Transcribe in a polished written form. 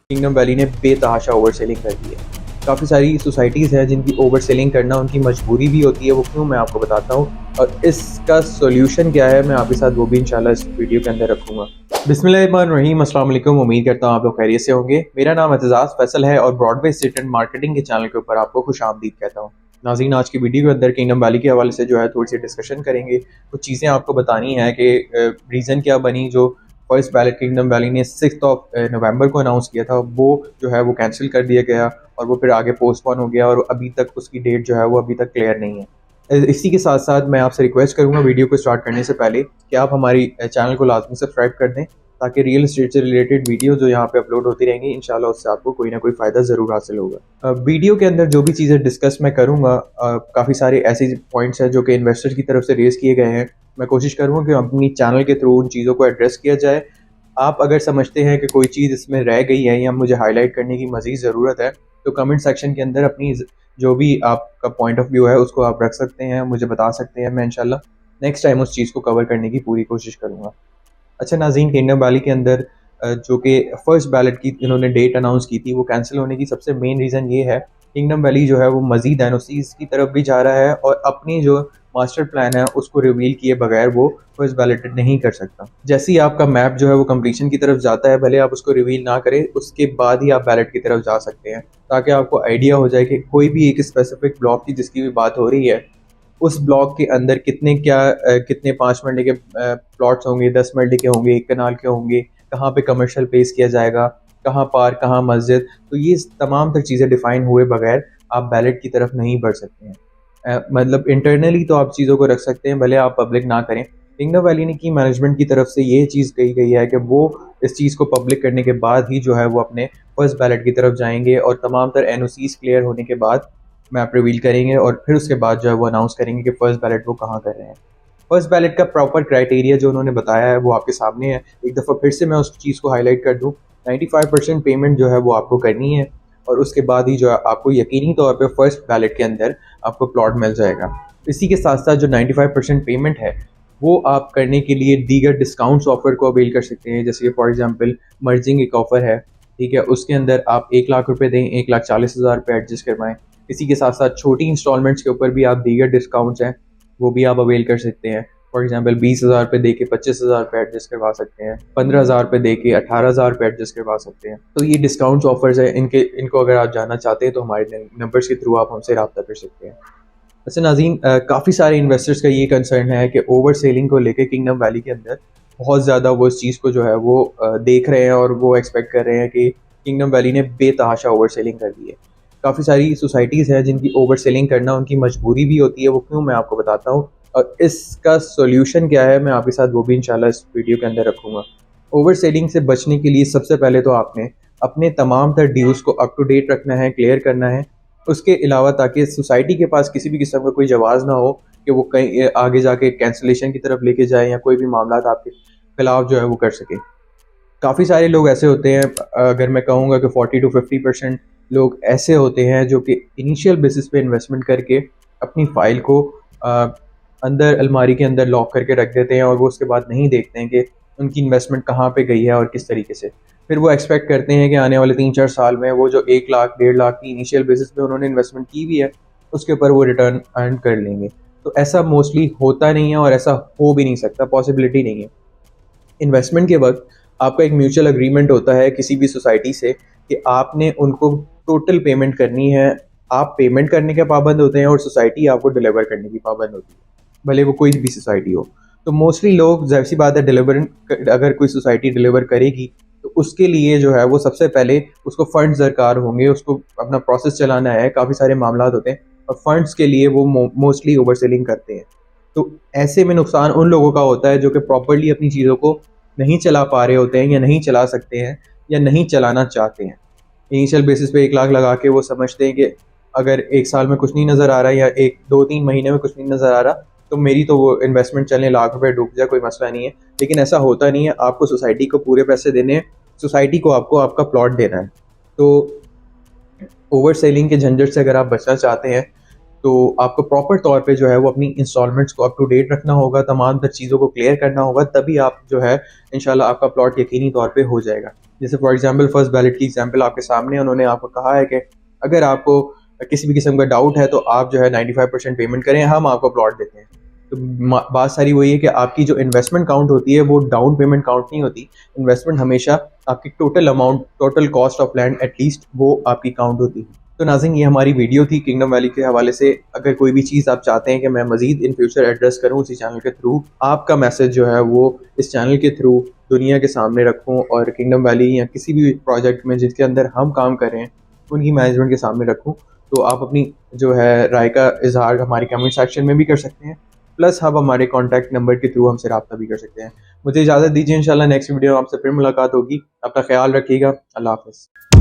Kingdom valley ने बेतहाशा over selling कर दी है। काफ़ी सारी सोसाइटीज़ हैं जिनकी ओवर सेलिंग करना उनकी मजबूरी भी होती है, वो क्यों मैं आपको बताता हूँ और इसका सॉल्यूशन क्या है मैं आपके साथ वो भी इंशाल्लाह इस वीडियो के अंदर रखूँगा। बिस्मिल्लाहिर्रहमानिर्रहीम, अस्सलाम वालेकुम। उम्मीद करता हूँ आप लोग खैरियत से होंगे। मेरा नाम एतजाज़ फैसल है और ब्रॉडवे एस्टेट एंड मार्केटिंग के चैनल के ऊपर आपको खुशामदीद कहता हूँ। नाज़रीन, आज की वीडियो के अंदर किंगडम वैली के हवाले से जो है थोड़ी सी डिस्कशन करेंगे। कुछ चीज़ें आपको बतानी है कि रीज़न क्या बनी जो फर्स्ट बैलेट किंगडम वैली ने 6 नवंबर को अनाउंस किया था, वो जो है वो कैंसिल कर दिया गया और वो फिर आगे पोस्टपोन हो गया और अभी तक उसकी डेट जो है वो अभी तक क्लियर नहीं है। इसी के साथ साथ मैं आपसे रिक्वेस्ट करूंगा वीडियो को स्टार्ट करने से पहले कि आप हमारी चैनल को लाजमी सब्सक्राइब कर दें ताकि रियल एस्टेट से रिलेटेड वीडियो जो यहाँ पे अपलोड होती रहेंगी इंशाल्लाह उससे आपको कोई ना कोई फ़ायदा ज़रूर हासिल होगा। वीडियो के अंदर जो भी चीज़ें डिस्कस मैं करूँगा, काफ़ी सारे ऐसे पॉइंट्स हैं जो कि इन्वेस्टर की तरफ से रेज़ किए गए हैं। मैं कोशिश करूँगा कि अपनी चैनल के थ्रू उन चीज़ों को एड्रेस किया जाए। आप अगर समझते हैं कि कोई चीज़ इसमें रह गई है या मुझे हाईलाइट करने की मज़ीद ज़रूरत है तो कमेंट सेक्शन के अंदर अपनी जो भी आपका पॉइंट ऑफ व्यू है उसको आप रख सकते हैं, मुझे बता सकते हैं। मैं इंशाल्लाह नेक्स्ट टाइम उस चीज़ को कवर करने की पूरी कोशिश करूँगा। अच्छा नाज़रीन, किंगडम वैली के अंदर जो कि फर्स्ट बैलेट की इन्होंने डेट अनाउंस की थी वो कैंसिल होने की सबसे मेन रीज़न ये है, किंगडम वैली जो है वो मज़ीद एनओसीज़ की तरफ भी जा रहा है और अपनी जो मास्टर प्लान है उसको रिवील किए बगैर वो फर्स्ट बैलेट नहीं कर सकता। जैसे ही आपका मैप जो है वो कंप्लीशन की तरफ जाता है, भले आप उसको रिवील ना करें, उसके बाद ही आप बैलेट की तरफ जा सकते हैं ताकि आपको आइडिया हो जाए कि कोई भी एक स्पेसिफिक ब्लॉक की जिसकी भी बात हो रही है उस ब्लॉक के अंदर कितने 5 मरले के प्लॉट्स होंगे, 10 मरले के होंगे, 1 कनाल के होंगे, कहाँ पे कमर्शियल प्लेस किया जाएगा, कहाँ पार्क, कहाँ मस्जिद। तो ये तमाम तर चीज़ें डिफ़ाइन हुए बगैर आप बैलेट की तरफ नहीं बढ़ सकते हैं। मतलब इंटरनली तो आप चीज़ों को रख सकते हैं, भले आप पब्लिक ना करें। किंगडम वैली ने की मैनेजमेंट की तरफ से ये चीज़ कही गई है कि वो इस चीज़ को पब्लिक करने के बाद ही जो है वो अपने फर्स्ट बैलेट की तरफ जाएंगे और तमाम तर एनओसीज़ क्लियर होने के बाद मैप रिवील करेंगे और फिर उसके बाद जो है वो अनाउंस करेंगे कि फ़र्स्ट बैलेट वो कहाँ कर रहे हैं। फर्स्ट बैलेट का प्रॉपर क्राइटेरिया जो उन्होंने बताया है वो आपके सामने है। एक दफ़ा फिर से मैं उस चीज़ को हाईलाइट कर दूँ, 95% पेमेंट जो है वो आपको करनी है और उसके बाद ही जो है आपको यकीनी तौर पे फर्स्ट बैलेट के अंदर आपको प्लॉट मिल जाएगा। इसी के साथ साथ जो 95% पेमेंट है वो आप करने के लिए दीगर डिस्काउंट्स ऑफ़र को अवेल कर सकते हैं। जैसे कि फॉर एग्जांपल मर्जिंग एक ऑफ़र है, ठीक है, उसके अंदर आप 1 लाख रुपए दें, 1,40,000 रुपये एडजस्ट करवाएँ। इसी के साथ साथ छोटी इंस्टॉलमेंट्स के ऊपर भी आप दीगर डिस्काउंट्स हैं वो भी आप अवेल कर सकते हैं। फॉर एग्जांपल 20,000 रुपये दे के 25,000 रुपये एडजस्ट करवा सकते हैं, 15,000 रुपये दे के 18,000 रुपये एडजस्ट करवा सकते हैं। तो ये डिस्काउंट्स ऑफर्स है, इनको अगर आप जानना चाहते हैं तो हमारे नंबर्स के थ्रू आप हमसे रब्ता कर सकते हैं। वैसे नाज़रीन, काफ़ी सारे इन्वेस्टर्स का ये कंसर्न है कि ओवर सेलिंग को लेकर किंगडम वैली के अंदर बहुत ज़्यादा वो इस चीज़ को जो है वो देख रहे हैं और वो एक्सपेक्ट कर रहे हैं कि किंगडम वैली ने बेतहाशा ओवर सेलिंग कर दी है। काफ़ी सारी सोसाइटीज़ हैं जिनकी ओवर सेलिंग करना उनकी मजबूरी भी होती है, वो क्यों मैं आपको बताता हूँ और इसका सॉल्यूशन क्या है मैं आपके साथ वो भी इंशाल्लाह इस वीडियो के अंदर रखूँगा। ओवर सेलिंग से बचने के लिए सबसे पहले तो आपने अपने तमाम तर ड्यूज़ को अप टू डेट रखना है, क्लियर करना है। उसके अलावा ताकि सोसाइटी के पास किसी भी किस्म का कोई जवाज़ ना हो कि वो कहीं आगे जाके कैंसलेशन की तरफ लेके जाए या कोई भी मामला आपके खिलाफ जो है वो कर सके। काफ़ी सारे लोग ऐसे होते हैं, अगर मैं कहूँगा कि 40 to 50% लोग ऐसे होते हैं जो कि इनिशियल बेसिस पे इन्वेस्टमेंट करके अपनी फ़ाइल को अंदर अलमारी के अंदर लॉक करके रख देते हैं और वो उसके बाद नहीं देखते हैं कि उनकी इन्वेस्टमेंट कहाँ पे गई है और किस तरीके से। फिर वो एक्सपेक्ट करते हैं कि आने वाले 3-4 साल में वो जो 1 लाख 1.5 लाख की इनिशियल बेसिस पे उन्होंने इन्वेस्टमेंट की भी है उसके ऊपर वो रिटर्न अर्न कर लेंगे। तो ऐसा मोस्टली होता नहीं है और ऐसा हो भी नहीं सकता, पॉसिबिलिटी नहीं है। इन्वेस्टमेंट के वक्त आपका एक म्यूचुअल एग्रीमेंट होता है किसी भी सोसाइटी से कि आपने उनको टोटल पेमेंट करनी है। आप पेमेंट करने के पाबंद होते हैं और सोसाइटी आपको डिलीवर करने की पाबंद होती है, भले वो कोई भी सोसाइटी हो। तो मोस्टली लोग, ज़ाहिर सी बात है, अगर कोई सोसाइटी डिलीवर करेगी तो उसके लिए जो है वो सबसे पहले उसको फंड्स दरकार होंगे, उसको अपना प्रोसेस चलाना है, काफ़ी सारे मामला होते हैं और फंड्स के लिए वो मोस्टली ओवर सेलिंग करते हैं। तो ऐसे में नुकसान उन लोगों का होता है जो कि प्रॉपर्ली अपनी चीज़ों को नहीं चला पा रहे होते हैं या नहीं चला सकते हैं या नहीं चलाना चाहते हैं। इनिशियल बेसिस पे 1 लाख लगा के वो समझते हैं कि अगर 1 साल में कुछ नहीं नज़र आ रहा या 1-2-3 महीने में कुछ नहीं नज़र आ रहा तो मेरी तो वो इन्वेस्टमेंट चलने लाख रुपए डूब जाए, कोई मसला नहीं है। लेकिन ऐसा होता नहीं है। आपको सोसाइटी को पूरे पैसे देने हैं, सोसाइटी को आपको आपका प्लॉट देना है। तो ओवर सेलिंग के झंझट से अगर आप बचना चाहते हैं तो आपको प्रॉपर तौर पे जो है वो अपनी इंस्टॉलमेंट्स को अप टू डेट रखना होगा, तमाम तर चीज़ों को क्लियर करना होगा, तभी आप जो है इंशाल्लाह आपका प्लॉट यकीनी तौर पे हो जाएगा। जैसे फॉर एग्जांपल फर्स्ट बैलेट की एग्जांपल आपके सामने, उन्होंने आपको कहा है कि अगर आपको किसी भी किस्म का डाउट है तो आप जो है 95% पेमेंट करें, हम आपको प्लॉट देते हैं। तो बात सारी वही है कि आपकी जो इन्वेस्टमेंट काउंट होती है वो डाउन पेमेंट काउंट नहीं होती। इन्वेस्टमेंट हमेशा आपकी total amount, total cost of land at least वो आपकी काउंट होती है। तो नाज़रीन, ये हमारी वीडियो थी किंगडम वैली के हवाले से। अगर कोई भी चीज़ आप चाहते हैं कि मैं मज़ीद इन फ्यूचर एड्रेस करूँ इसी चैनल के थ्रू, आपका मैसेज जो है वो इस चैनल के थ्रू दुनिया के सामने रखूँ और किंगडम वैली या किसी भी प्रोजेक्ट में जिसके अंदर हम काम कर रहे हैं उनकी मैनेजमेंट के सामने रखूँ, तो आप अपनी जो है राय का इजहार हमारे कमेंट सेक्शन में भी कर सकते हैं। प्लस आप हमारे कॉन्टैक्ट नंबर के थ्रू हमसे रब्ता भी कर सकते हैं। मुझे इजाज़त दीजिए, इंशाल्लाह नेक्स्ट वीडियो में आपसे फिर मुलाकात होगी। अपना ख्याल रखिएगा। अल्लाह हाफ़िज़।